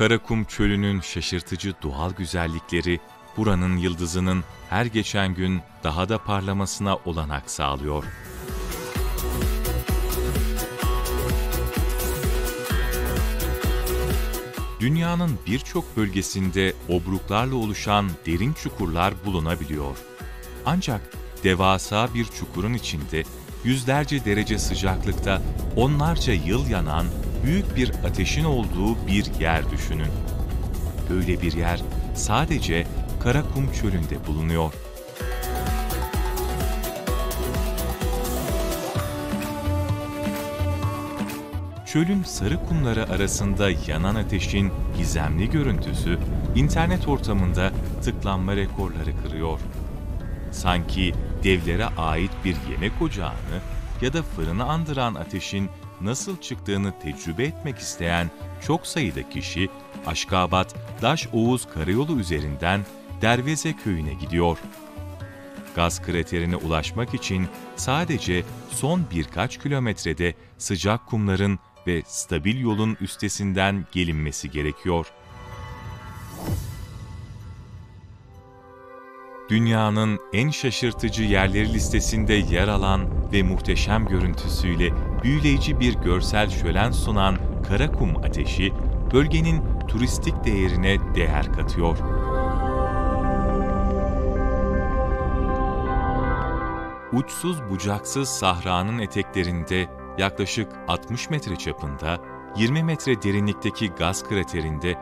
Karakum Çölü'nün şaşırtıcı doğal güzellikleri, buranın yıldızının her geçen gün daha da parlamasına olanak sağlıyor. Dünyanın birçok bölgesinde obruklarla oluşan derin çukurlar bulunabiliyor. Ancak devasa bir çukurun içinde yüzlerce derece sıcaklıkta onlarca yıl yanan büyük bir ateşin olduğu bir yer düşünün. Böyle bir yer sadece Karakum Çölü'nde bulunuyor. Çölün sarı kumları arasında yanan ateşin gizemli görüntüsü internet ortamında tıklanma rekorları kırıyor. Sanki devlere ait bir yemek ocağını ya da fırını andıran ateşin nasıl çıktığını tecrübe etmek isteyen çok sayıda kişi Aşkabat-Daş-Oğuz karayolu üzerinden Derveze köyüne gidiyor. Gaz kraterine ulaşmak için sadece son birkaç kilometrede sıcak kumların ve stabil yolun üstesinden gelinmesi gerekiyor. Dünyanın en şaşırtıcı yerleri listesinde yer alan ve muhteşem görüntüsüyle büyüleyici bir görsel şölen sunan Karakum Ateşi, bölgenin turistik değerine değer katıyor. Uçsuz bucaksız sahranın eteklerinde yaklaşık 60 metre çapında, 20 metre derinlikteki gaz kraterinde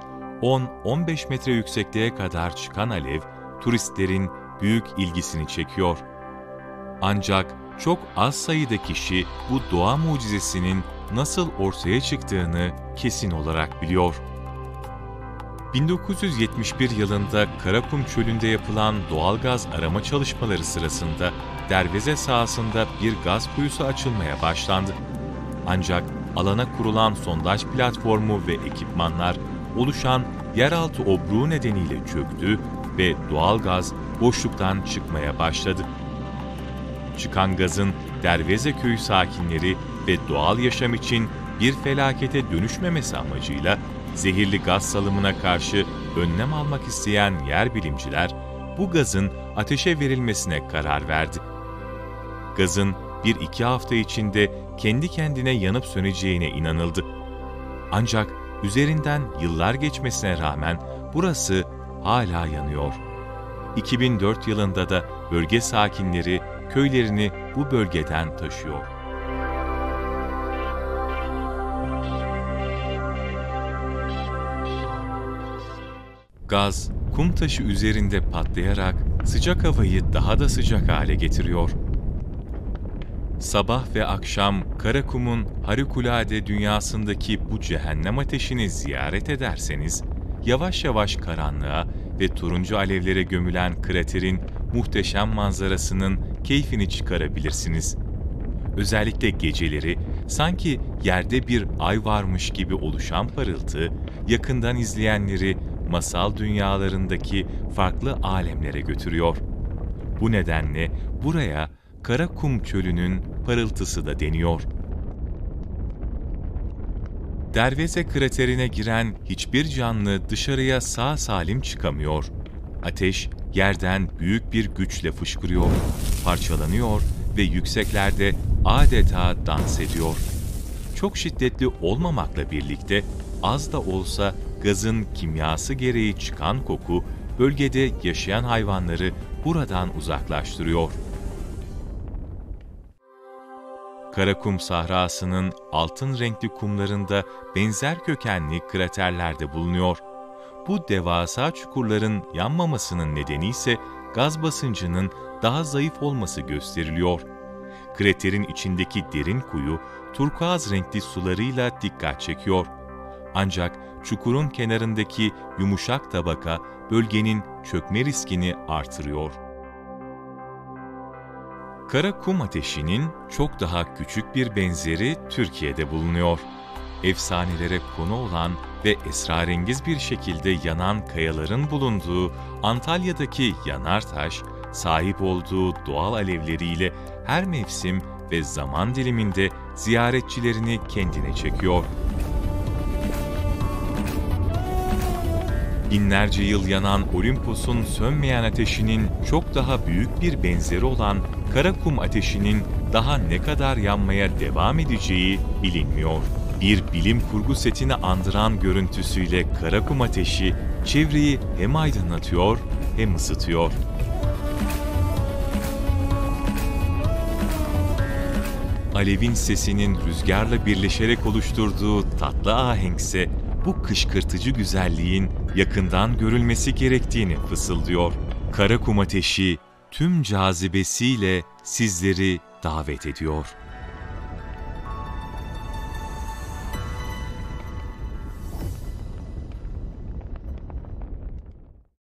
10-15 metre yüksekliğe kadar çıkan alev, turistlerin büyük ilgisini çekiyor. Ancak çok az sayıda kişi bu doğa mucizesinin nasıl ortaya çıktığını kesin olarak biliyor. 1971 yılında Karakum Çölü'nde yapılan doğalgaz arama çalışmaları sırasında Derveze sahasında bir gaz kuyusu açılmaya başlandı. Ancak alana kurulan sondaj platformu ve ekipmanlar oluşan yeraltı obruğu nedeniyle çöktü ve doğalgaz boşluktan çıkmaya başladı. Çıkan gazın Derveze köyü sakinleri ve doğal yaşam için bir felakete dönüşmemesi amacıyla zehirli gaz salımına karşı önlem almak isteyen yer bilimciler bu gazın ateşe verilmesine karar verdi. Gazın 1-2 hafta içinde kendi kendine yanıp söneceğine inanıldı. Ancak üzerinden yıllar geçmesine rağmen burası hala yanıyor. 2004 yılında da bölge sakinleri köylerini bu bölgeden taşıyor. Gaz, kum taşı üzerinde patlayarak sıcak havayı daha da sıcak hale getiriyor. Sabah ve akşam Karakum'un harikulade dünyasındaki bu cehennem ateşini ziyaret ederseniz, yavaş yavaş karanlığa ve turuncu alevlere gömülen kraterin muhteşem manzarasının keyfini çıkarabilirsiniz. Özellikle geceleri sanki yerde bir ay varmış gibi oluşan parıltı, yakından izleyenleri masal dünyalarındaki farklı alemlere götürüyor. Bu nedenle buraya Karakum Çölü'nün parıltısı da deniyor. Derveze kraterine giren hiçbir canlı dışarıya sağ salim çıkamıyor. Ateş yerden büyük bir güçle fışkırıyor, parçalanıyor ve yükseklerde adeta dans ediyor. Çok şiddetli olmamakla birlikte az da olsa gazın kimyası gereği çıkan koku bölgede yaşayan hayvanları buradan uzaklaştırıyor. Karakum sahrasının altın renkli kumlarında benzer kökenli kraterler de bulunuyor. Bu devasa çukurların yanmamasının nedeni ise gaz basıncının daha zayıf olması gösteriliyor. Kraterin içindeki derin kuyu turkuaz renkli sularıyla dikkat çekiyor. Ancak çukurun kenarındaki yumuşak tabaka bölgenin çökme riskini artırıyor. Karakum ateşinin çok daha küçük bir benzeri Türkiye'de bulunuyor. Efsanelere konu olan ve esrarengiz bir şekilde yanan kayaların bulunduğu Antalya'daki Yanartaş, sahip olduğu doğal alevleriyle her mevsim ve zaman diliminde ziyaretçilerini kendine çekiyor. Binlerce yıl yanan Olimpos'un sönmeyen ateşinin çok daha büyük bir benzeri olan kara kum ateşinin daha ne kadar yanmaya devam edeceği bilinmiyor. Bir bilim kurgu setini andıran görüntüsüyle kara kum ateşi çevreyi hem aydınlatıyor hem ısıtıyor. Alevin sesinin rüzgarla birleşerek oluşturduğu tatlı ahenkse bu kışkırtıcı güzelliğin yakından görülmesi gerektiğini fısıldıyor. Kara kum ateşi tüm cazibesiyle sizleri davet ediyor.